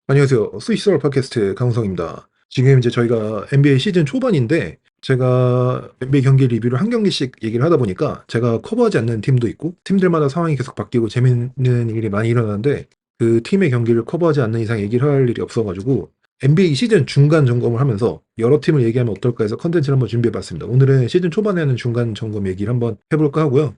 안녕하세요. 스위스월 팟캐스트 강성입니다. 지금 이제 저희가 NBA 시즌 초반인데 제가 NBA 경기 리뷰를 한 경기씩 얘기를 하다 보니까 제가 커버하지 않는 팀도 있고 팀들마다 상황이 계속 바뀌고 재밌는 일이 많이 일어나는데 그 팀의 경기를 커버하지 않는 이상 얘기를 할 일이 없어가지고 NBA 시즌 중간 점검을 하면서 여러 팀을 얘기하면 어떨까 해서 컨텐츠를 한번 준비해봤습니다. 오늘은 시즌 초반에 하는 중간 점검 얘기를 한번 해볼까 하고요.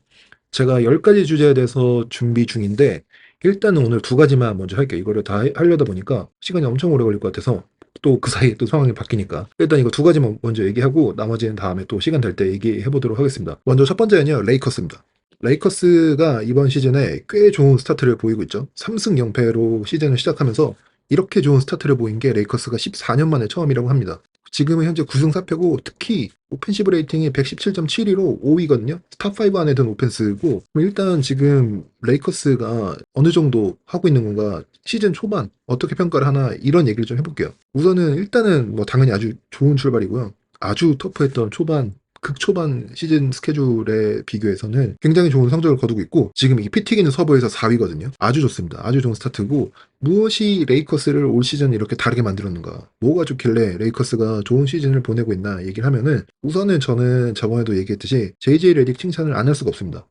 제가 10가지 주제에 대해서 준비 중인데 일단은 오늘 두 가지만 먼저 할게요. 이거를 다 하려다 보니까 시간이 엄청 오래 걸릴 것 같아서 또 그 사이에 또 상황이 바뀌니까 일단 이거 두 가지만 먼저 얘기하고 나머지는 다음에 또 시간 될 때 얘기해 보도록 하겠습니다. 먼저 첫 번째는요. 레이커스입니다. 레이커스가 이번 시즌에 꽤 좋은 스타트를 보이고 있죠. 3승 0패로 시즌을 시작하면서 이렇게 좋은 스타트를 보인 게 레이커스가 14년 만에 처음이라고 합니다. 지금은 현재 9승 4패고 특히 오펜시브 레이팅이 117.72로 5위거든요. 탑5 안에 든 오펜스고 일단 지금 레이커스가 어느 정도 하고 있는 건가 시즌 초반 어떻게 평가를 하나 이런 얘기를 좀 해볼게요. 우선은 일단은 뭐 당연히 아주 좋은 출발이고요. 아주 터프했던 초반 극초반 시즌 스케줄에 비교해서는 굉장히 좋은 성적을 거두고 있고 지금 이 피 튀기는 서부에서 4위거든요. 아주 좋습니다. 아주 좋은 스타트고 무엇이 레이커스를 올 시즌 이렇게 다르게 만들었는가? 뭐가 좋길래 레이커스가 좋은 시즌을 보내고 있나 얘기를 하면은 우선은 저는 저번에도 얘기했듯이 JJ 레딕 칭찬을 안 할 수가 없습니다.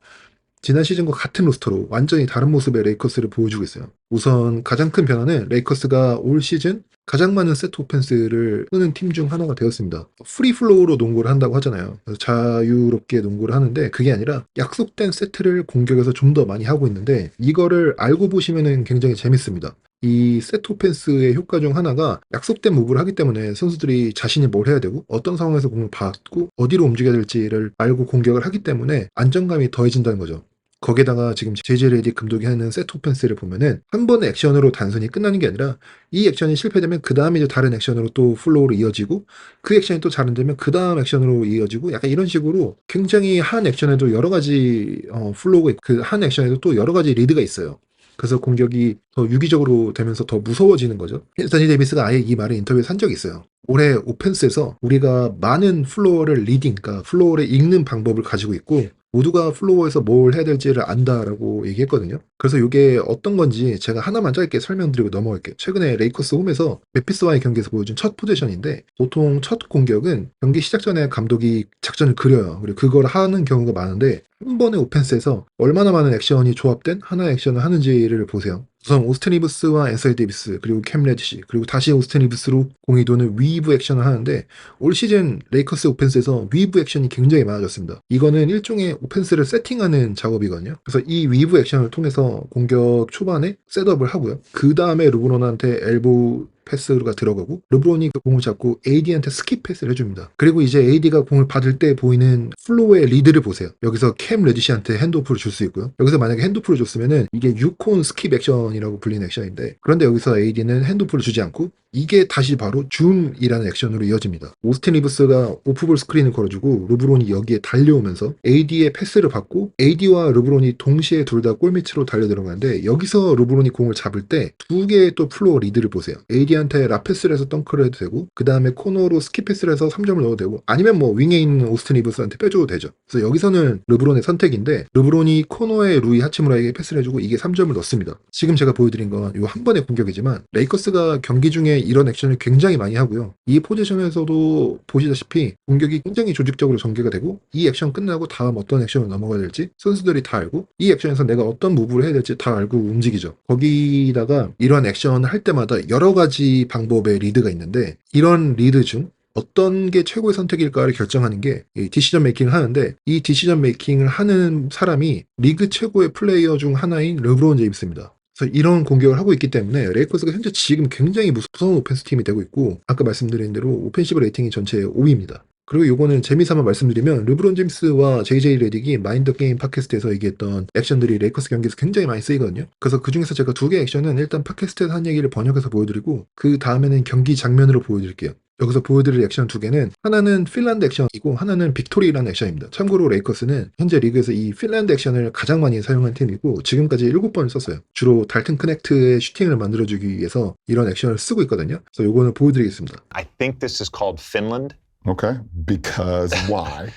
지난 시즌과 같은 로스터로 완전히 다른 모습의 레이커스를 보여주고 있어요. 우선 가장 큰 변화는 레이커스가 올 시즌 가장 많은 세트 오펜스를 쓰는 팀 중 하나가 되었습니다. 프리 플로우로 농구를 한다고 하잖아요. 그래서 자유롭게 농구를 하는데 그게 아니라 약속된 세트를 공격에서 좀 더 많이 하고 있는데 이거를 알고 보시면 굉장히 재밌습니다. 이 세트 오펜스의 효과 중 하나가 약속된 무브를 하기 때문에 선수들이 자신이 뭘 해야 되고 어떤 상황에서 공을 받고 어디로 움직여야 될지를 알고 공격을 하기 때문에 안정감이 더해진다는 거죠. 거기다가 지금 제제 레디 감독이 하는 세트 오펜스를 보면은 한 번의 액션으로 단순히 끝나는 게 아니라 이 액션이 실패되면 그 다음에 이제 다른 액션으로 또 플로우로 이어지고 그 액션이 또 잘 안 되면 그 다음 액션으로 이어지고 약간 이런 식으로 굉장히 한 액션에도 여러 가지 플로우가 그 한 액션에도 또 여러 가지 리드가 있어요. 그래서 공격이 더 유기적으로 되면서 더 무서워지는 거죠. 앤서니 데이비스가 아예 이 말을 인터뷰에서 한 적이 있어요. 올해 오펜스에서 우리가 많은 플로어를 리딩, 그러니까 플로어를 읽는 방법을 가지고 있고 모두가 플로어에서 뭘 해야 될지를 안다라고 얘기했거든요. 그래서 이게 어떤 건지 제가 하나만 짧게 설명드리고 넘어갈게요. 최근에 레이커스 홈에서 멤피스와의 경기에서 보여준 첫 포지션인데 보통 첫 공격은 경기 시작 전에 감독이 작전을 그려요. 그리고 그걸 하는 경우가 많은데 한 번의 오펜스에서 얼마나 많은 액션이 조합된 하나의 액션을 하는지를 보세요. 우선 오스틴 리브스와 앤서니 데이비스 그리고 캠 레디시 그리고 다시 오스틴 리브스로 공이 도는 위브 액션을 하는데 올 시즌 레이커스 오펜스에서 위브 액션이 굉장히 많아졌습니다. 이거는 일종의 오펜스를 세팅하는 작업이거든요. 그래서 이 위브 액션을 통해서 공격 초반에 셋업을 하고요. 그 다음에 르브론한테 엘보 패스가 들어가고 르브론이 그 공을 잡고 AD한테 스킵 패스를 해줍니다. 그리고 이제 AD가 공을 받을 때 보이는 플로우의 리드를 보세요. 여기서 캠 레디시한테 핸드오프를 줄 수 있고요. 여기서 만약에 핸드오프를 줬으면은 이게 유콘 스킵 액션이라고 불리는 액션인데 그런데 여기서 AD는 핸드오프를 주지 않고 이게 다시 바로 줌이라는 액션으로 이어집니다. 오스틴 리브스가 오프볼 스크린을 걸어주고 르브론이 여기에 달려오면서 AD의 패스를 받고 AD와 르브론이 동시에 둘 다 골밑으로 달려 들어가는데 여기서 르브론이 공을 잡을 때 두 개의 또 플로어 리드를 보세요. AD한테 라패스를 해서 덩크를 해도 되고 그 다음에 코너로 스킵 패스를 해서 3점을 넣어도 되고 아니면 뭐 윙에 있는 오스틴 리브스한테 빼줘도 되죠. 그래서 여기서는 르브론의 선택인데 르브론이 코너에 루이 하치무라에게 패스를 해주고 이게 3점을 넣습니다. 지금 제가 보여드린 건 이 한 번의 공격이지만 레이커스가 경기 중에 이런 액션을 굉장히 많이 하고요. 이 포지션에서도 보시다시피 공격이 굉장히 조직적으로 전개가 되고 이 액션 끝나고 다음 어떤 액션을 넘어가야 될지 선수들이 다 알고 이 액션에서 내가 어떤 무브를 해야 될지 다 알고 움직이죠. 거기다가 이런 액션을 할 때마다 여러 가지 방법의 리드가 있는데 이런 리드 중 어떤 게 최고의 선택일까를 결정하는 게 디시전 메이킹을 하는데 이 디시전 메이킹을 하는 사람이 리그 최고의 플레이어 중 하나인 르브론 제임스입니다. 그래서 이런 공격을 하고 있기 때문에 레이커스가 현재 지금 굉장히 무서운 오펜스 팀이 되고 있고 아까 말씀드린 대로 오펜시브 레이팅이 전체 5위입니다. 그리고 요거는 재미삼아 말씀드리면 르브론 제임스와 JJ 레딕이 마인드 게임 팟캐스트에서 얘기했던 액션들이 레이커스 경기에서 굉장히 많이 쓰이거든요. 그래서 그 중에서 제가 두 개 액션은 일단 팟캐스트에서 한 얘기를 번역해서 보여드리고 그 다음에는 경기 장면으로 보여드릴게요. 여기서 보여드릴 액션 두 개는 하나는 핀란드 액션이고 하나는 빅토리라는 액션입니다. 참고로 레이커스는 현재 리그에서 이 핀란드 액션을 가장 많이 사용한 팀이고 지금까지 7번을 썼어요. 주로 달튼 크넥트의 슈팅을 만들어주기 위해서 이런 액션을 쓰고 있거든요. 그래서 요거는 보여드리겠습니다. I think this is called Finland. Okay. Because why?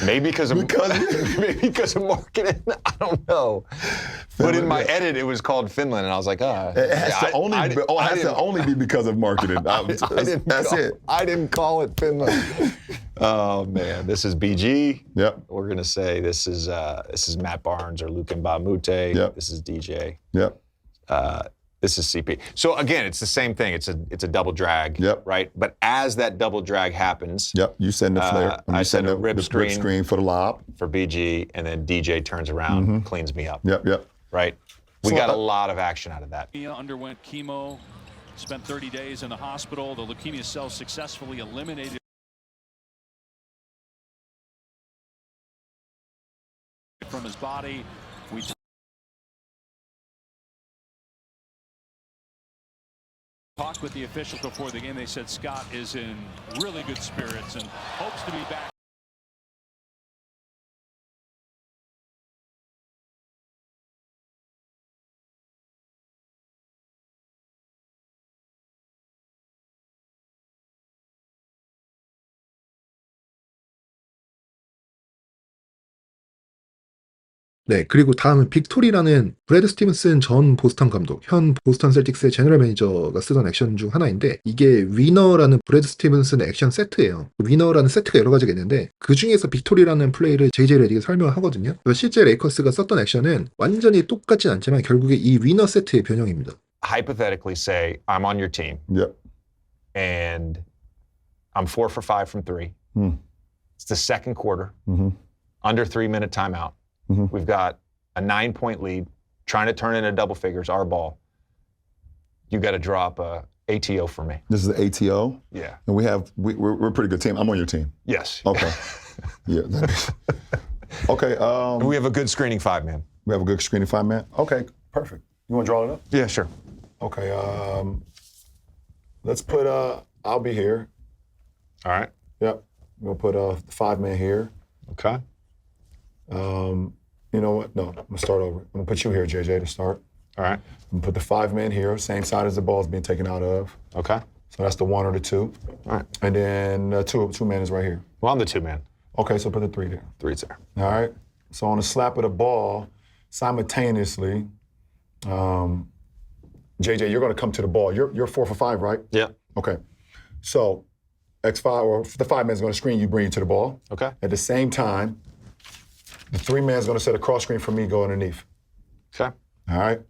Maybe because of maybe because of marketing. I don't know. But in my edit, it was called Finland, and I was like, It has to only be because of marketing. That's it. I didn't call it Finland. Oh man, this is BG. Yep. We're gonna say this is Matt Barnes or Luke Mbamute. Yep. This is DJ. Yep. This is CP. So again, it's the same thing. It's a double drag. Yep. Right. But as that double drag happens, Yep. You send the flare. I send a rip the screen for the lob. for BG, and then DJ turns around, cleans me up. Yep. Yep. Right. We So, got a lot of action out of that. He underwent chemo, spent 30 days in the hospital. The leukemia cells successfully eliminated from his body. We talked with the officials before the game. They said Scott is in really good spirits and hopes to be back. 네, 그리고 다음은 빅토리라는 브래드 스티븐슨 전 보스턴 감독, 현 보스턴 셀틱스의 제너럴 매니저가 쓰던 액션 중 하나인데, 이게 위너라는 브래드 스티븐슨 액션 세트예요. 위너라는 세트가 여러 가지가 있는데 그 중에서 빅토리라는 플레이를 JJ 레딕이 설명을 하거든요. 그래서 실제 레이커스가 썼던 액션은 완전히 똑같진 않지만 결국에 이 위너 세트의 변형입니다. Hypothetically say I'm on your team. Yep. And I'm 4 for 5 from 3. It's the second quarter. Under 3-minute timeout. We've got a 9-point lead, trying to turn into double figures, our ball. You got to drop a ATO for me. This is the ATO? Yeah. And we're a pretty good team. I'm on your team. Yes. Okay. Yeah. Okay. And we have a good screening 5-man. We have a good screening 5-man? Okay, perfect. You want to draw it up? Yeah, sure. Okay. Let's put, I'll be here. All right. Yep. We'll put the 5-man here. Okay. You know what? No, I'm going to start over. I'm going to put you here, JJ, to start. All right. I'm going to put the 5-man here, same side as the ball is being taken out of. Okay. So that's the 1 or the 2. All right. And then two-man is right here. Well, I'm the 2-man. Okay, so put the 3 there. 3's there. All right. So on the slap of the ball, simultaneously, JJ, you're going to come to the ball. You're 4 for 5, right? Yeah. Okay. So X5 or the 5-man is going to screen you, bring you to the ball. Okay. At the same time, the 3-man is going to set a cross screen for me, go underneath. Okay. All right.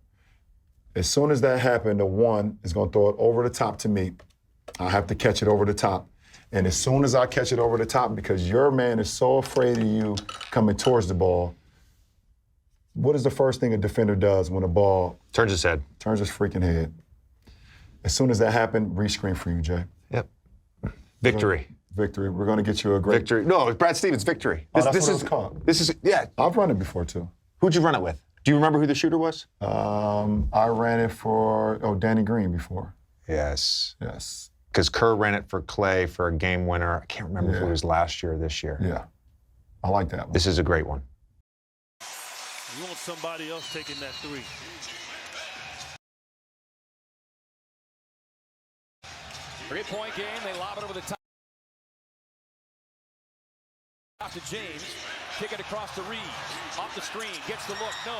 As soon as that happened, the 1 is going to throw it over the top to me. I have to catch it over the top. And as soon as I catch it over the top, because your man is so afraid of you coming towards the ball, what is the first thing a defender does when a ball Turns his head. turns his freaking head? As soon as that happened, re-screen for you, Jay. Yep. Victory. Victory. We're going to get you a great... Victory. No, it's Brad Stevens, victory. Oh, that's what it's called. This is, yeah. I've run it before, too. Who'd you run it with? Do you remember who the shooter was? I ran it for, Danny Green before. Yes. Yes. Because Kerr ran it for Clay for a game winner. I can't remember if it Yeah. was last year or this year. Yeah. I like that one. This is a great one. You want somebody else taking that 3. Three-point game. They lob it over the top to James. Kick it across to Reeves. Off the screen. Gets the look. No.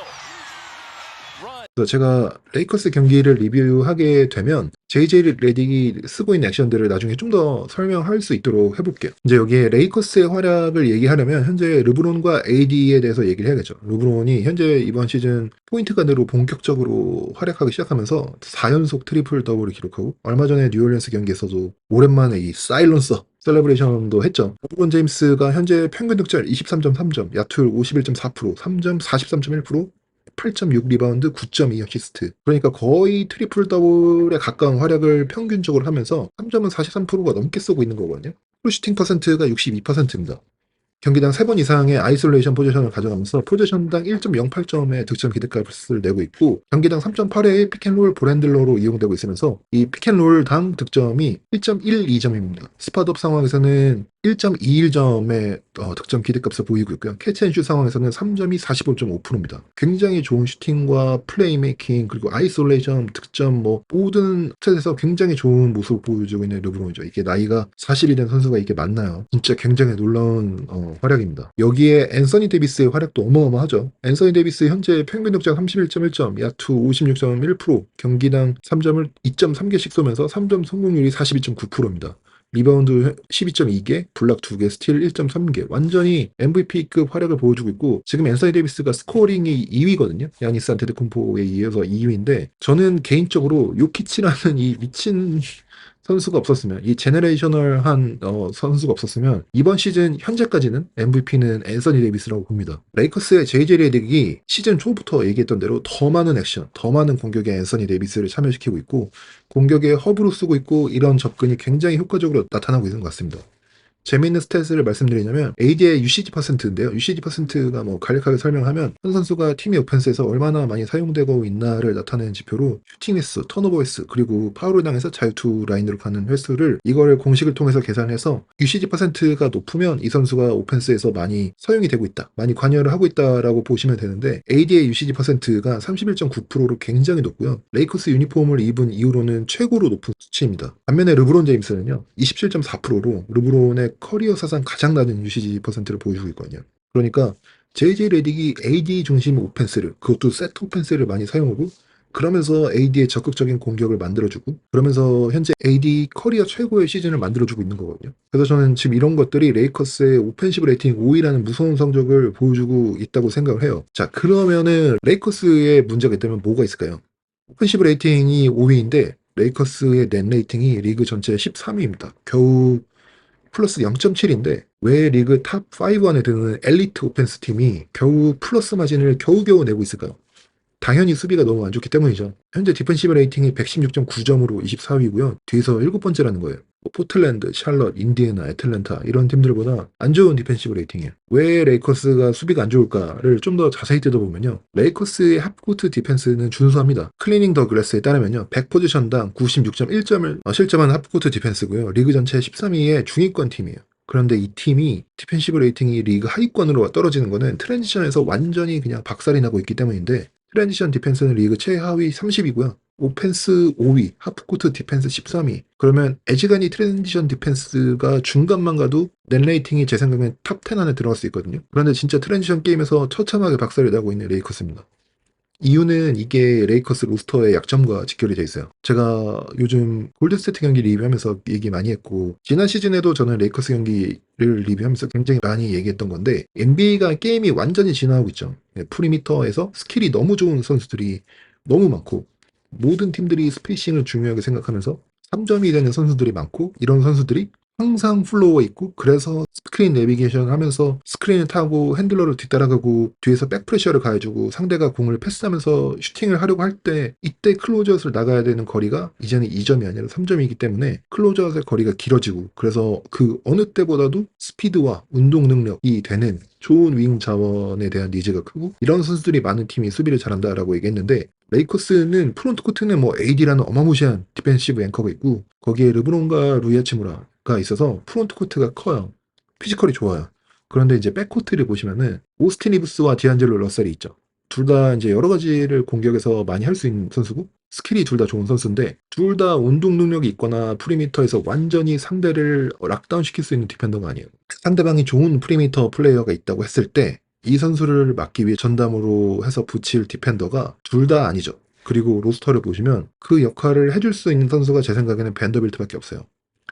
Run. 그래서 제가 레이커스 경기를 리뷰하게 되면 JJ 레딕이 쓰고 있는 액션들을 나중에 좀 더 설명할 수 있도록 해볼게요. 이제 여기에 레이커스의 활약을 얘기하려면 현재 르브론과 AD에 대해서 얘기를 해야겠죠. 르브론이 현재 이번 시즌 포인트 가드로 본격적으로 활약하기 시작하면서 4연속 트리플 더블을 기록하고 얼마 전에 뉴올리언스 경기에서도 오랜만에 이 사일런서 셀레브레이션도 했죠. 르브론 제임스가 현재 평균 득점 23.3점, 야투율 51.4%, 3점 43.1%, 8.6 리바운드, 9.2 어시스트. 그러니까 거의 트리플 더블에 가까운 활약을 평균적으로 하면서 3점은 43%가 넘게 쏘고 있는 거거든요. 슈팅 퍼센트가 62%입니다. 경기당 3번 이상의 아이솔레이션 포지션을 가져가면서 포지션당 1.08점의 득점 기대값을 내고 있고 경기당 3.8회의 픽앤롤 볼핸들러로 이용되고 있으면서 이 픽앤롤당 득점이 1.12점입니다. 스팟업 상황에서는 1.21점의 득점 기대값을 보이고 있고요. 캐치앤슛 상황에서는 3점이 45.5%입니다. 굉장히 좋은 슈팅과 플레이메이킹 그리고 아이솔레이션, 득점 모든 스탯에서 굉장히 좋은 모습을 보여주고 있는 르브론이죠. 이게 나이가 40이 된 선수가 이게 맞나요? 진짜 굉장히 놀라운 활약입니다. 여기에 앤서니 데이비스의 활약도 어마어마하죠. 앤서니 데이비스 현재 평균 득점 31.1점, 야투 56.1%, 경기당 3점을 2.3개씩 쏘면서 3점 성공률이 42.9%입니다. 리바운드 12.2개, 블락 2개, 스틸 1.3개. 완전히 MVP급 활약을 보여주고 있고 지금 앤서니 데이비스가 스코어링이 2위거든요. 야니스 안테토쿤포에 이어서 2위인데 저는 개인적으로 요키치라는 이 미친 선수가 없었으면 이 제너레이셔널한 선수가 없었으면 이번 시즌 현재까지는 MVP는 앤서니 데이비스라고 봅니다. 레이커스의 JJ 레딕이 시즌 초부터 얘기했던 대로 더 많은 액션, 더 많은 공격에 앤서니 데이비스를 참여시키고 있고 공격에 허브로 쓰고 있고 이런 접근이 굉장히 효과적으로 나타나고 있는 것 같습니다. 재미있는 스탯을 말씀드리냐면 AD의 UCG %인데요. UCG %가 뭐 간략하게 설명하면 한 선수가 팀의 오펜스에서 얼마나 많이 사용되고 있나를 나타내는 지표로 슈팅 횟수, 턴오버 횟수, 그리고 파울을 당해서 자유투 라인으로 가는 횟수를 이거를 공식을 통해서 계산해서 UCG %가 높으면 이 선수가 오펜스에서 많이 사용이 되고 있다, 많이 관여를 하고 있다라고 보시면 되는데 AD의 UCG %가 31.9%로 굉장히 높고요. 레이커스 유니폼을 입은 이후로는 최고로 높은 수치입니다. 반면에 르브론 제임스는요 27.4%로 르브론의 커리어 사상 가장 낮은 UCG %를 보여주고 있거든요. 그러니까 JJ 레딕이 AD 중심 오펜스를, 그것도 세트 오펜스를 많이 사용하고 그러면서 AD의 적극적인 공격을 만들어주고 그러면서 현재 AD 커리어 최고의 시즌을 만들어주고 있는 거거든요. 그래서 저는 지금 이런 것들이 레이커스의 오펜시브 레이팅 5위라는 무서운 성적을 보여주고 있다고 생각을 해요. 자, 그러면은 레이커스의 문제가 있다면 뭐가 있을까요? 오펜시브 레이팅이 5위인데 레이커스의 넷 레이팅이 리그 전체 13위입니다. 겨우 플러스 0.7인데 왜 리그 탑 5 안에 드는 엘리트 오펜스 팀이 겨우 플러스 마진을 겨우겨우 내고 있을까요? 당연히 수비가 너무 안 좋기 때문이죠. 현재 디펜시브 레이팅이 116.9점으로 24위고요. 뒤에서 7번째라는 거예요. 포틀랜드, 샬럿, 인디애나, 애틀랜타 이런 팀들보다 안 좋은 디펜시브 레이팅이에요. 왜 레이커스가 수비가 안 좋을까를 좀 더 자세히 뜯어보면요. 레이커스의 합코트 디펜스는 준수합니다. 클리닝 더 글래스에 따르면요. 100포지션당 96.1점을 실점한 합코트 디펜스고요. 리그 전체 13위의 중위권 팀이에요. 그런데 이 팀이 디펜시브 레이팅이 리그 하위권으로 떨어지는 거는 트랜지션에서 완전히 그냥 박살이 나고 있기 때문인데 트랜지션 디펜스는 리그 최하위 30위고요. 오펜스 5위, 하프코트 디펜스 13위. 그러면 애지간히 트랜지션 디펜스가 중간만 가도 넷 레이팅이 제 생각엔 탑 10 안에 들어갈 수 있거든요. 그런데 진짜 트랜지션 게임에서 처참하게 박살이 나고 있는 레이커스입니다. 이유는 이게 레이커스 로스터의 약점과 직결이 돼 있어요. 제가 요즘 골든스테이트 경기 리뷰하면서 얘기 많이 했고 지난 시즌에도 저는 레이커스 경기를 리뷰하면서 굉장히 많이 얘기했던 건데 NBA가 게임이 완전히 진화하고 있죠. 프리미터에서 스킬이 너무 좋은 선수들이 너무 많고 모든 팀들이 스페이싱을 중요하게 생각하면서 3점이 되는 선수들이 많고 이런 선수들이 항상 플로어에 있고 그래서 스크린 내비게이션 하면서 스크린을 타고 핸들러를 뒤따라가고 뒤에서 백프레셔를 가해주고 상대가 공을 패스하면서 슈팅을 하려고 할 때 이때 클로즈아웃을 나가야 되는 거리가 이제는 2점이 아니라 3점이기 때문에 클로즈아웃의 거리가 길어지고 그래서 그 어느 때보다도 스피드와 운동 능력이 되는 좋은 윙 자원에 대한 니즈가 크고 이런 선수들이 많은 팀이 수비를 잘한다라고 얘기했는데 레이커스는 프론트 코트는 뭐 AD라는 어마무시한 디펜시브 앵커가 있고 거기에 르브론과 루이 하치무라가 있어서 프론트 코트가 커요. 피지컬이 좋아요. 그런데 이제 백코트를 보시면은 오스틴 리브스와 디안젤로 러셀이 있죠. 둘 다 이제 여러 가지를 공격에서 많이 할 수 있는 선수고 스킬이 둘 다 좋은 선수인데 둘 다 운동 능력이 있거나 프리미터에서 완전히 상대를 락다운 시킬 수 있는 디펜더가 아니에요. 상대방이 좋은 프리미터 플레이어가 있다고 했을 때 이 선수를 막기 위해 전담으로 해서 붙일 디펜더가 둘 다 아니죠. 그리고 로스터를 보시면 그 역할을 해줄 수 있는 선수가 제 생각에는 밴더빌트밖에 없어요.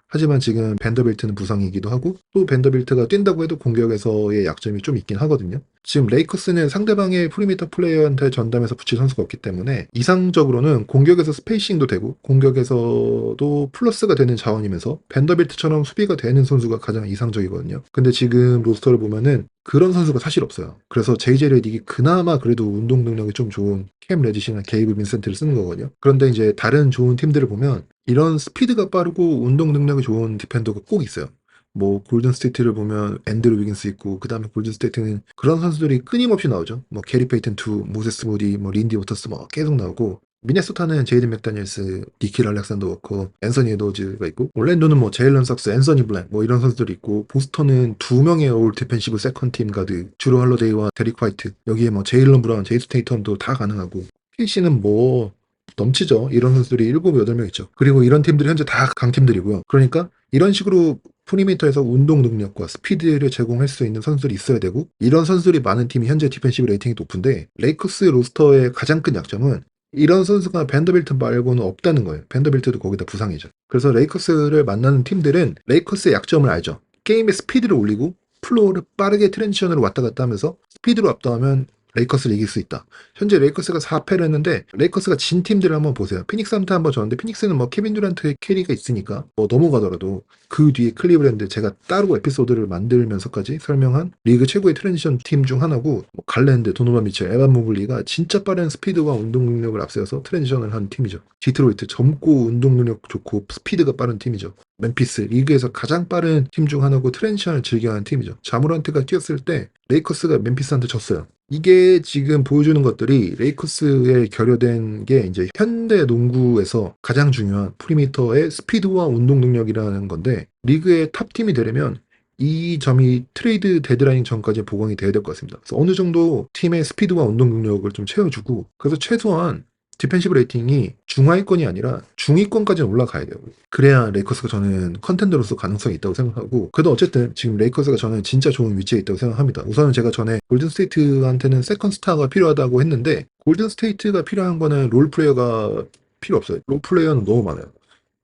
하지만 지금 밴더빌트는 부상이기도 하고 또 밴더빌트가 뛴다고 해도 공격에서의 약점이 좀 있긴 하거든요. 지금 레이커스는 상대방의 프리미터 플레이어한테 전담해서 붙일 선수가 없기 때문에 이상적으로는 공격에서 스페이싱도 되고 공격에서도 플러스가 되는 자원이면서 밴더빌트처럼 수비가 되는 선수가 가장 이상적이거든요. 근데 지금 로스터를 보면은 그런 선수가 사실 없어요. 그래서 JJ 레딕이 그나마 그래도 운동 능력이 좀 좋은 캠 레디시나 게이브 빈센트를 쓰는 거거든요. 그런데 이제 다른 좋은 팀들을 보면 이런 스피드가 빠르고 운동 능력이 좋은 디펜더가 꼭 있어요. 뭐 골든스테이트를 보면 앤드루 위긴스 있고 그 다음에 골든스테이트는 그런 선수들이 끊임없이 나오죠. 뭐 게리 페이튼 2, 모세스 무디, 뭐 린디 워터스 뭐 계속 나오고 미네소타는 제이든 맥다니엘스, 니킬 알렉산더 워커, 앤서니 에드워즈가 있고 올랜도는 뭐 제일런 석스, 앤서니 블랙 뭐 이런 선수들이 있고 보스턴은 2명의 올 디펜시브 세컨팀 가드 주로 할러데이와 데릭 화이트 여기에 뭐 제일런 브라운, 제이슨 테이텀도 다 가능하고 PC는 뭐 넘치죠. 이런 선수들이 7, 8명 있죠. 그리고 이런 팀들이 현재 다 강팀들이고요. 그러니까 이런 식으로 프리미터에서 운동 능력과 스피드를 제공할 수 있는 선수들이 있어야 되고 이런 선수들이 많은 팀이 현재 디펜시브 레이팅이 높은데 레이커스 로스터의 가장 큰 약점은 이런 선수가 밴더빌트 말고는 없다는 거예요. 밴더빌트도 거기다 부상이죠. 그래서 레이커스를 만나는 팀들은 레이커스의 약점을 알죠. 게임의 스피드를 올리고 플로어를 빠르게 트랜지션으로 왔다 갔다 하면서 스피드로 압도하면 레이커스를 이길 수 있다. 현재 레이커스가 4패를 했는데 레이커스가 진 팀들을 한번 보세요. 피닉스한테 한번 졌는데 피닉스는 뭐 케빈 듀란트의 캐리가 있으니까 뭐 넘어가더라도 그 뒤에 클리브랜드 제가 따로 에피소드를 만들면서까지 설명한 리그 최고의 트랜지션 팀 중 하나고 뭐 갈랜드, 도노반 미첼, 에반 모블리가 진짜 빠른 스피드와 운동 능력을 앞세워서 트랜지션을 한 팀이죠. 디트로이트 젊고 운동 능력 좋고 스피드가 빠른 팀이죠. 멤피스 리그에서 가장 빠른 팀 중 하나고 트랜지션을 즐겨하는 팀이죠. 자모란트가 뛰었을 때 레이커스가 멤피스한테 졌어요. 이게 지금 보여주는 것들이 레이커스에 결여된 게 이제 현대 농구에서 가장 중요한 프리미터의 스피드와 운동 능력이라는 건데 리그의 탑팀이 되려면 이 점이 트레이드 데드라인 전까지 보강이 돼야 될 것 같습니다. 그래서 어느 정도 팀의 스피드와 운동 능력을 좀 채워주고 그래서 최소한 디펜시브 레이팅이 중하위권이 아니라 중위권까지는 올라가야 돼요. 그래야 레이커스가 저는 컨텐더로서 가능성이 있다고 생각하고 그래도 어쨌든 지금 레이커스가 저는 진짜 좋은 위치에 있다고 생각합니다. 우선은 제가 전에 골든스테이트한테는 세컨 스타가 필요하다고 했는데 골든스테이트가 필요한 거는 롤 플레이어가 필요 없어요. 롤 플레이어는 너무 많아요.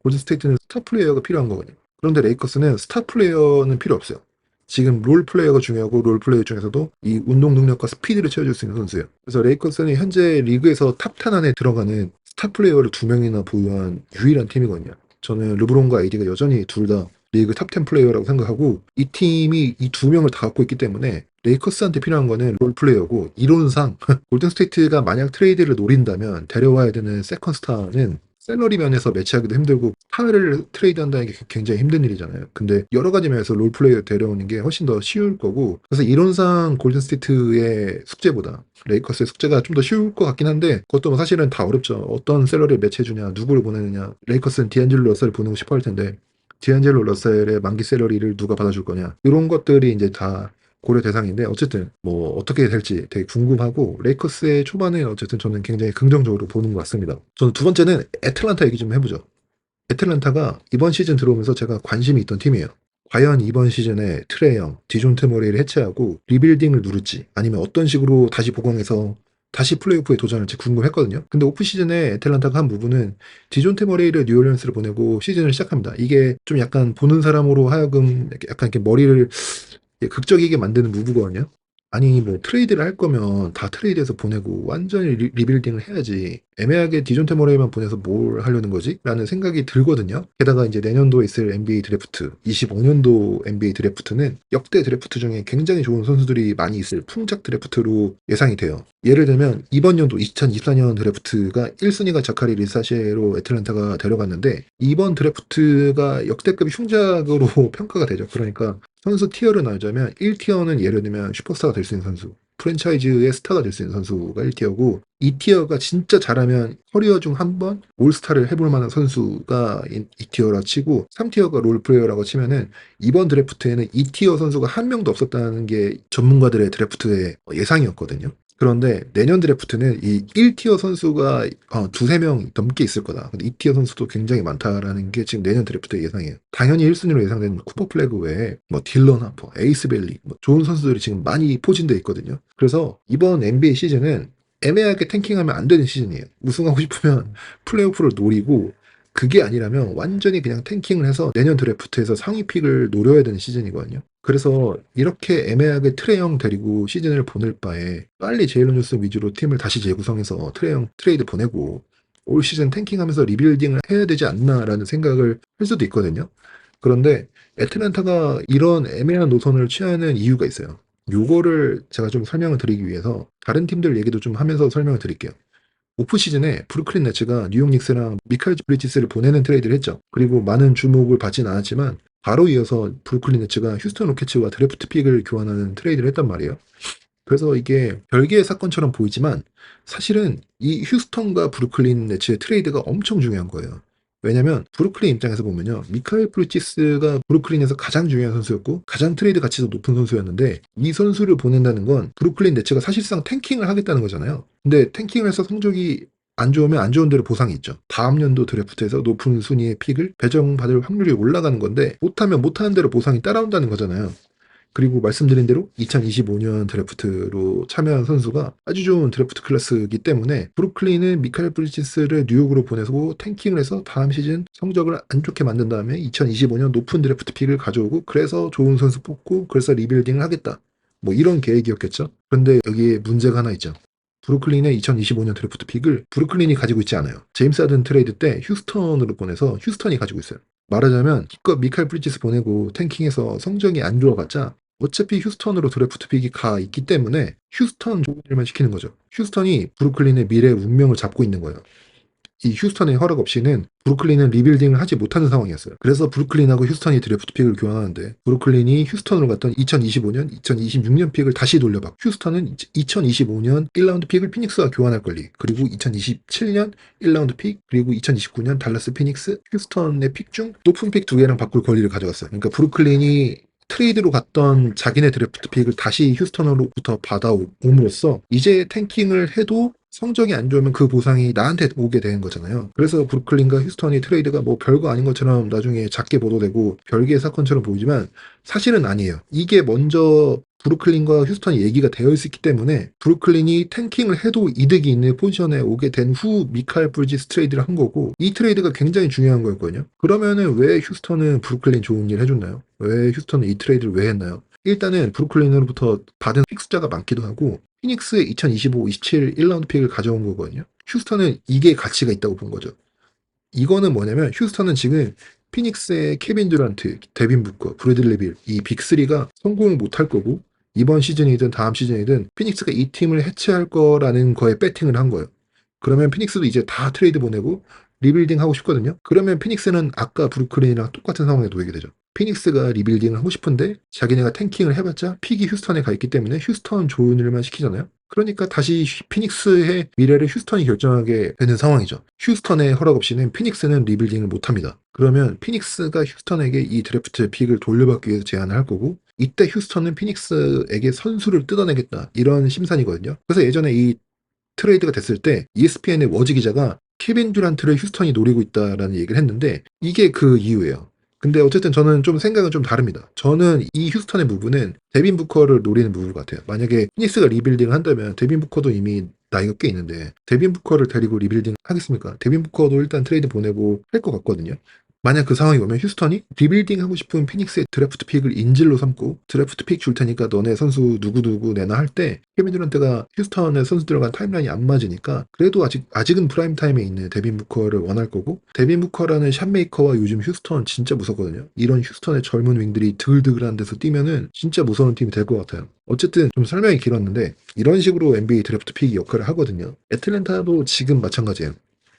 골든스테이트는 스타 플레이어가 필요한 거거든요. 그런데 레이커스는 스타 플레이어는 필요 없어요. 지금 롤 플레이어가 중요하고 롤 플레이어 중에서도 이 운동 능력과 스피드를 채워줄 수 있는 선수예요. 그래서 레이커스는 현재 리그에서 탑 10 안에 들어가는 스타 플레이어를 2명이나 보유한 유일한 팀이거든요. 저는 르브론과 AD가 여전히 둘 다 리그 탑 10 플레이어라고 생각하고 이 팀이 이 2명을 다 갖고 있기 때문에 레이커스한테 필요한 거는 롤 플레이어고 이론상 골든스테이트가 만약 트레이드를 노린다면 데려와야 되는 세컨 스타는 샐러리 면에서 매치하기도 힘들고 스타를 트레이드한다는 게 굉장히 힘든 일이잖아요. 근데 여러 가지 면에서 롤플레이어 데려오는 게 훨씬 더 쉬울 거고 그래서 이론상 골든스테이트의 숙제보다 레이커스의 숙제가 좀 더 쉬울 것 같긴 한데 그것도 사실은 다 어렵죠. 어떤 샐러리를 매치해주냐 누구를 보내느냐 레이커스는 디안젤로 러셀을 보내고 싶어 할 텐데 디안젤로 러셀의 만기 샐러리를 누가 받아줄 거냐 이런 것들이 이제 다 고려 대상인데 어쨌든 뭐 어떻게 될지 되게 궁금하고 레이커스의 초반에 어쨌든 저는 굉장히 긍정적으로 보는 것 같습니다. 저는 두 번째는 애틀란타 얘기 좀 해보죠. 애틀란타가 이번 시즌 들어오면서 제가 관심이 있던 팀이에요. 과연 이번 시즌에 트레이 영, 디존테 머레이를 해체하고 리빌딩을 누를지 아니면 어떤 식으로 다시 보강해서 다시 플레이오프에 도전할지 궁금했거든요. 근데 오프 시즌에 애틀란타가 한 부분은 디존테 머레이를 뉴올리언스를 보내고 시즌을 시작합니다. 이게 좀 약간 보는 사람으로 하여금 약간 이렇게 머리를 극적이게 만드는 무브거든요. 아니 뭐 트레이드를 할 거면 다 트레이드해서 보내고 완전히 리빌딩을 해야지 애매하게 디존테 머레이만 보내서 뭘 하려는 거지? 라는 생각이 들거든요. 게다가 이제 내년도에 있을 NBA 드래프트 25년도 NBA 드래프트는 역대 드래프트 중에 굉장히 좋은 선수들이 많이 있을 풍작 드래프트로 예상이 돼요. 예를 들면 이번 연도 2024년 드래프트가 1순위가 자카리 리사셰로 애틀란타가 데려갔는데 이번 드래프트가 역대급 흉작으로 평가가 되죠. 그러니까 선수 티어를 나누자면 1티어는 예를 들면 슈퍼스타가 될 수 있는 선수 프랜차이즈의 스타가 될 수 있는 선수가 1티어고 2티어가 진짜 잘하면 커리어 중 한 번 올스타를 해볼 만한 선수가 2티어라 치고 3티어가 롤플레이어라고 치면은 이번 드래프트에는 2티어 선수가 한 명도 없었다는 게 전문가들의 드래프트의 예상이었거든요. 그런데 내년 드래프트는 이 1티어 선수가 두세 명 넘게 있을 거다. 근데 2티어 선수도 굉장히 많다라는 게 지금 내년 드래프트의 예상이에요. 당연히 1순위로 예상되는 쿠퍼 플래그 외에 뭐 딜런 하퍼, 에이스 벨리 뭐 좋은 선수들이 지금 많이 포진되어 있거든요. 그래서 이번 NBA 시즌은 애매하게 탱킹하면 안 되는 시즌이에요. 우승하고 싶으면 플레이오프를 노리고 그게 아니라면 완전히 그냥 탱킹을 해서 내년 드래프트에서 상위 픽을 노려야 되는 시즌이거든요. 그래서 이렇게 애매하게 트레이 영 데리고 시즌을 보낼 바에 빨리 제일런 존슨 위주로 팀을 다시 재구성해서 트레이 영 트레이드 보내고 올 시즌 탱킹하면서 리빌딩을 해야 되지 않나라는 생각을 할 수도 있거든요. 그런데 애틀란타가 이런 애매한 노선을 취하는 이유가 있어요. 요거를 제가 좀 설명을 드리기 위해서 다른 팀들 얘기도 좀 하면서 설명을 드릴게요. 오프 시즌에 브루클린 네츠가 뉴욕 닉스랑 미카엘 브리지스를 보내는 트레이드를 했죠. 그리고 많은 주목을 받진 않았지만 바로 이어서 브루클린 네츠가 휴스턴 로켓츠와 드래프트 픽을 교환하는 트레이드를 했단 말이에요. 그래서 이게 별개의 사건처럼 보이지만 사실은 이 휴스턴과 브루클린 네츠의 트레이드가 엄청 중요한 거예요. 왜냐면 브루클린 입장에서 보면요. 미카엘 브리지스가 브루클린에서 가장 중요한 선수였고 가장 트레이드 가치도 높은 선수였는데 이 선수를 보낸다는 건 브루클린 네츠가 사실상 탱킹을 하겠다는 거잖아요. 근데 탱킹을 해서 성적이 안 좋으면 안 좋은 대로 보상이 있죠. 다음 연도 드래프트에서 높은 순위의 픽을 배정받을 확률이 올라가는 건데 못하면 못하는 대로 보상이 따라온다는 거잖아요. 그리고 말씀드린 대로 2025년 드래프트로 참여한 선수가 아주 좋은 드래프트 클래스이기 때문에 브루클린은 미카엘 브리지스를 뉴욕으로 보내고 탱킹을 해서 다음 시즌 성적을 안 좋게 만든 다음에 2025년 높은 드래프트 픽을 가져오고 그래서 좋은 선수 뽑고 그래서 리빌딩을 하겠다. 뭐 이런 계획이었겠죠. 그런데 여기에 문제가 하나 있죠. 브루클린의 2025년 드래프트 픽을 브루클린이 가지고 있지 않아요. 제임스 하든 트레이드 때 휴스턴으로 보내서 휴스턴이 가지고 있어요. 말하자면 기껏 미카엘 브리지스 보내고 탱킹해서 성적이 안 좋아봤자 어차피 휴스턴으로 드래프트 픽이 가 있기 때문에 휴스턴 좋은 일만 시키는 거죠. 휴스턴이 브루클린의 미래 운명을 잡고 있는 거예요. 이 휴스턴의 허락 없이는 브루클린은 리빌딩을 하지 못하는 상황이었어요. 그래서 브루클린하고 휴스턴이 드래프트 픽을 교환하는데 브루클린이 휴스턴으로 갔던 2025년, 2026년 픽을 다시 돌려받고 휴스턴은 2025년 1라운드 픽을 피닉스와 교환할 권리, 그리고 2027년 1라운드 픽, 그리고 2029년 달라스 피닉스, 휴스턴의 픽 중 높은 픽 2개랑 바꿀 권리를 가져갔어요. 그러니까 브루클린이 트레이드로 갔던 자기네 드래프트 픽을 다시 휴스턴으로부터 받아옴으로써 이제 탱킹을 해도 성적이 안 좋으면 그 보상이 나한테 오게 되는 거잖아요. 그래서 브루클린과 휴스턴이 트레이드가 뭐 별거 아닌 것처럼 나중에 작게 보도되고 별개의 사건처럼 보이지만 사실은 아니에요. 이게 먼저 브루클린과 휴스턴이 얘기가 되어 있었기 때문에 브루클린이 탱킹을 해도 이득이 있는 포지션에 오게 된 후 미카엘 브리지스 트레이드를 한 거고 이 트레이드가 굉장히 중요한 거였거든요. 그러면은 왜 휴스턴은 브루클린 좋은 일 해줬나요? 왜 휴스턴은 이 트레이드를 왜 했나요? 일단은 브루클린으로부터 받은 픽 숫자가 많기도 하고 피닉스의 2025, 27 1라운드 픽을 가져온 거거든요. 휴스턴은 이게 가치가 있다고 본 거죠. 이거는 뭐냐면 휴스턴은 지금 피닉스의 케빈 듀란트, 데빈 부커, 브래들리 빌 이 빅3가 성공을 못할 거고 이번 시즌이든 다음 시즌이든 피닉스가 이 팀을 해체할 거라는 거에 배팅을 한 거예요. 그러면 피닉스도 이제 다 트레이드 보내고 리빌딩 하고 싶거든요. 그러면 피닉스는 아까 브루클린이랑 똑같은 상황에 놓이게 되죠. 피닉스가 리빌딩을 하고 싶은데 자기네가 탱킹을 해봤자 픽이 휴스턴에 가 있기 때문에 휴스턴 좋은 일만 시키잖아요. 그러니까 다시 피닉스의 미래를 휴스턴이 결정하게 되는 상황이죠. 휴스턴의 허락 없이는 피닉스는 리빌딩을 못합니다. 그러면 피닉스가 휴스턴에게 이 드래프트 픽을 돌려받기 위해서 제안을 할 거고 이때 휴스턴은 피닉스에게 선수를 뜯어내겠다 이런 심산이거든요. 그래서 예전에 이 트레이드가 됐을 때 ESPN의 워즈 기자가 케빈 듀란트를 휴스턴이 노리고 있다라는 얘기를 했는데 이게 그 이유예요. 근데 어쨌든 저는 좀 생각은 좀 다릅니다. 저는 이 휴스턴의 무브는 데빈 부커를 노리는 무브 같아요. 만약에 피닉스가 리빌딩을 한다면 데빈 부커도 이미 나이가 꽤 있는데 데빈 부커를 데리고 리빌딩 하겠습니까? 데빈 부커도 일단 트레이드 보내고 할 것 같거든요. 만약 그 상황이 오면 휴스턴이 리빌딩 하고 싶은 피닉스의 드래프트 픽을 인질로 삼고 드래프트 픽 줄 테니까 너네 선수 누구누구 내놔 할 때 케빈 듀란트가 휴스턴의 선수 들어간 타임라인이 안 맞으니까 그래도 아직은 프라임 타임에 있는 데빈 부커를 원할 거고 데빈 부커라는 샷메이커와 요즘 휴스턴 진짜 무섭거든요. 이런 휴스턴의 젊은 윙들이 드글드글한 데서 뛰면은 진짜 무서운 팀이 될 것 같아요. 어쨌든 좀 설명이 길었는데 이런 식으로 NBA 드래프트 픽이 역할을 하거든요. 애틀랜타도 지금 마찬가지예요.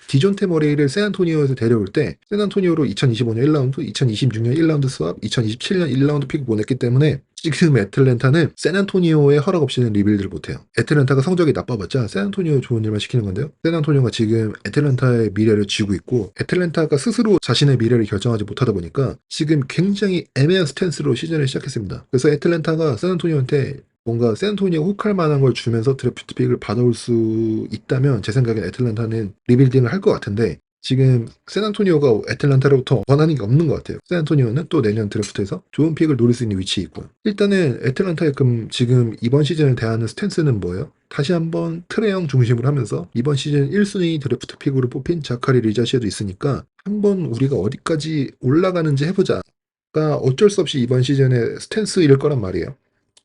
디존테 머레이를 샌안토니오에서 데려올 때 샌안토니오로 2025년 1라운드, 2026년 1라운드 스왑, 2027년 1라운드 픽을 보냈기 때문에 지금 애틀랜타는 샌안토니오의 허락 없이는 리빌드를 못해요. 애틀랜타가 성적이 나빠봤자 샌안토니오 좋은 일만 시키는 건데요. 샌안토니오가 지금 애틀랜타의 미래를 쥐고 있고 애틀랜타가 스스로 자신의 미래를 결정하지 못하다 보니까 지금 굉장히 애매한 스탠스로 시즌을 시작했습니다. 그래서 애틀랜타가 샌안토니오한테 뭔가 샌안토니오 혹할 만한 걸 주면서 드래프트 픽을 받아올 수 있다면 제 생각엔 애틀랜타는 리빌딩을 할 것 같은데 지금 샌안토니오가 애틀랜타로부터 원하는 게 없는 것 같아요. 샌안토니오는 또 내년 드래프트에서 좋은 픽을 노릴 수 있는 위치에 있고요. 일단은 애틀랜타의 지금 이번 시즌을 대하는 스탠스는 뭐예요? 다시 한번 트레 형 중심으로 하면서 이번 시즌 1순위 드래프트 픽으로 뽑힌 자카리 리자시에도 있으니까 한번 우리가 어디까지 올라가는지 해보자가 어쩔 수 없이 이번 시즌의 스탠스일 거란 말이에요.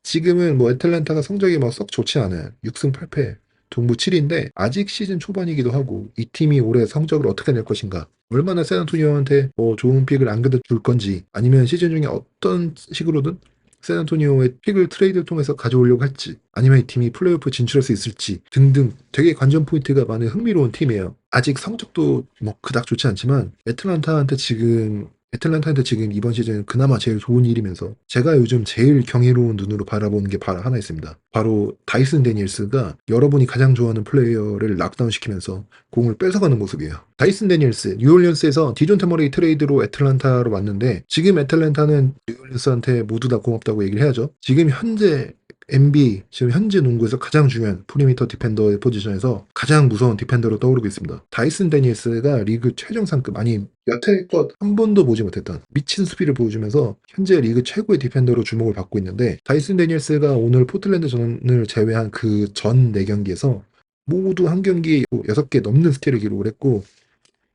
지금은 뭐 애틀랜타가 성적이 뭐 썩 좋지 않아요. 6승 8패, 동부 7위인데 아직 시즌 초반이기도 하고 이 팀이 올해 성적을 어떻게 낼 것인가, 얼마나 샌안토니오한테 뭐 좋은 픽을 안겨줄 건지, 아니면 시즌 중에 어떤 식으로든 샌안토니오의 픽을 트레이드를 통해서 가져오려고 할지, 아니면 이 팀이 플레이오프 진출할 수 있을지 등등 되게 관전 포인트가 많은 흥미로운 팀이에요. 아직 성적도 뭐 그닥 좋지 않지만 애틀랜타한테 지금 애틀랜타한테 지금 이번 시즌 그나마 제일 좋은 일이면서 제가 요즘 제일 경이로운 눈으로 바라보는 게 바로 하나 있습니다. 바로 다이슨 데니엘스가 여러분이 가장 좋아하는 플레이어를 락다운시키면서 공을 뺏어가는 모습이에요. 다이슨 데니엘스, 뉴올리언스에서 디존테 머레이 트레이드로 애틀랜타로 왔는데 지금 애틀랜타는 뉴올리언스한테 모두 다 고맙다고 얘기를 해야죠. 지금 현재 NBA, 지금 현재 농구에서 가장 중요한 프리미터 디펜더의 포지션에서 가장 무서운 디펜더로 떠오르고 있습니다. 다이슨 데니엘스가 리그 최정상급, 아니 여태껏 한 번도 보지 못했던 미친 수비를 보여주면서 현재 리그 최고의 디펜더로 주목을 받고 있는데, 다이슨 데니엘스가 오늘 포틀랜드전을 제외한 그 전 4경기에서 모두 한 경기에 6개 넘는 스틸을 기록을 했고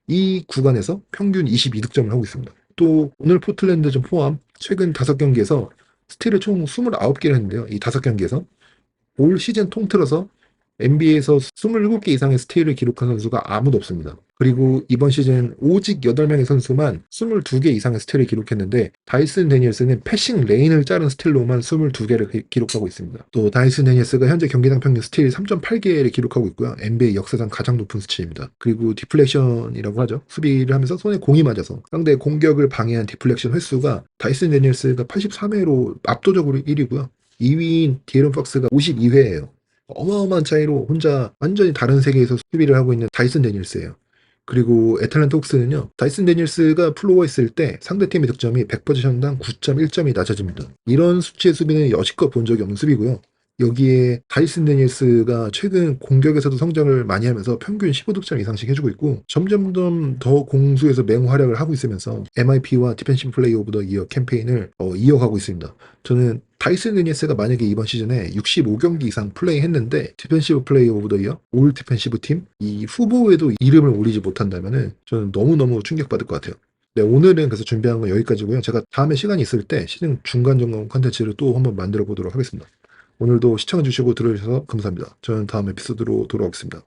이 구간에서 평균 22득점을 하고 있습니다. 또 오늘 포틀랜드전 포함 최근 5경기에서 스틸을 총 29개를 했는데요. 이 5경기에서 올 시즌 통틀어서 NBA에서 27개 이상의 스틸을 기록한 선수가 아무도 없습니다. 그리고 이번 시즌 오직 8명의 선수만 22개 이상의 스틸을 기록했는데 다이슨 데니엘스는 패싱 레인을 자른 스틸로만 22개를 기록하고 있습니다. 또 다이슨 데니엘스가 현재 경기당 평균 스틸 3.8개를 기록하고 있고요. NBA 역사상 가장 높은 수치입니다. 그리고 디플렉션이라고 하죠. 수비를 하면서 손에 공이 맞아서 상대의 공격을 방해한 디플렉션 횟수가 다이슨 데니엘스가 83회로 압도적으로 1위고요. 2위인 디에런 팍스가 52회예요. 어마어마한 차이로 혼자 완전히 다른 세계에서 수비를 하고 있는 다이슨 데니엘스예요. 그리고 애틀랜타 호크스는요, 다이슨 데니엘스가 플로어에 있을 때 상대팀의 득점이 100포지션당 9.1점이 낮아집니다. 이런 수치의 수비는 여지껏 본 적이 없는 수비고요. 여기에 다이슨 데니엘스가 최근 공격에서도 성장을 많이 하면서 평균 15득점 이상씩 해주고 있고 점점 더 공수에서 맹활약을 하고 있으면서 MIP와 디펜시브 플레이 오브 더 이어 캠페인을 이어가고 있습니다. 저는 다이슨 데니엘스가 만약에 이번 시즌에 65경기 이상 플레이했는데 디펜시브 플레이 오브 더 이어, 올 디펜시브 팀 이 후보에도 이름을 올리지 못한다면은 저는 너무너무 충격받을 것 같아요. 네, 오늘은 그래서 준비한 건 여기까지고요. 제가 다음에 시간이 있을 때 시즌 중간 점검 컨텐츠를 또 한번 만들어 보도록 하겠습니다. 오늘도 시청해주시고 들어주셔서 감사합니다. 저는 다음 에피소드로 돌아오겠습니다.